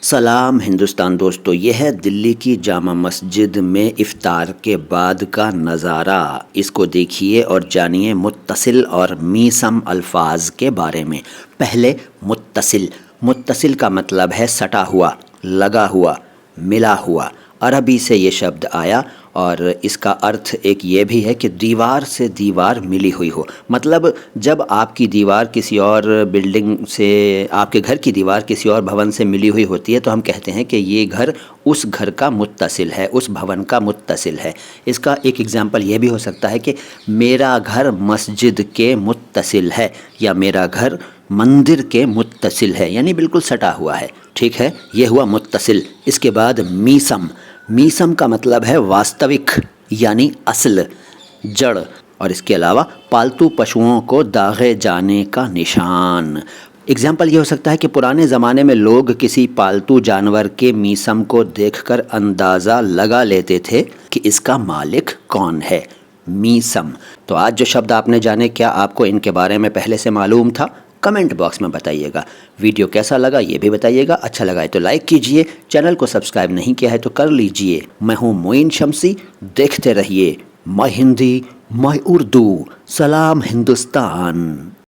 سلام ہندوستان دوستو، یہ ہے دلی کی جامع مسجد میں افطار کے بعد کا نظارہ۔ اس کو دیکھیے اور جانیے متصل اور میسم الفاظ کے بارے میں۔ پہلے متصل کا مطلب ہے سٹا ہوا، لگا ہوا، ملا ہوا۔ عربی سے یہ شبد آیا اور اس کا ارتھ ایک یہ بھی ہے کہ دیوار سے دیوار ملی ہوئی ہو۔ مطلب جب آپ کی دیوار کسی اور بلڈنگ سے، آپ کے گھر کی دیوار کسی اور بھون سے ملی ہوئی ہوتی ہے تو ہم کہتے ہیں کہ یہ گھر اس گھر کا متصل ہے، اس بھون کا متصل ہے۔ اس کا ایک ایگزامپل یہ بھی ہو سکتا ہے کہ میرا گھر مسجد کے متصل ہے، یا میرا گھر مندر کے متصل ہے، یعنی بالکل سٹا ہوا ہے۔ ٹھیک ہے، یہ ہوا متصل۔ اس کے بعد میسم کا مطلب ہے واستوک، یعنی اصل، جڑ، اور اس کے علاوہ پالتو پشوؤں کو داغے جانے کا نشان۔ اگزامپل یہ ہو سکتا ہے کہ پرانے زمانے میں لوگ کسی پالتو جانور کے میسم کو دیکھ کر اندازہ لگا لیتے تھے کہ اس کا مالک کون ہے۔ میسم۔ تو آج جو شبد آپ نے جانے، کیا آپ کو ان کے بارے میں پہلے سے معلوم تھا؟ کمنٹ باکس میں بتائیے گا۔ ویڈیو کیسا لگا یہ بھی بتائیے گا۔ اچھا لگا ہے تو لائک کیجئے، چینل کو سبسکرائب نہیں کیا ہے تو کر لیجئے۔ میں ہوں معین شمسی، دیکھتے رہیے مائی ہندی مائی اردو۔ سلام ہندوستان۔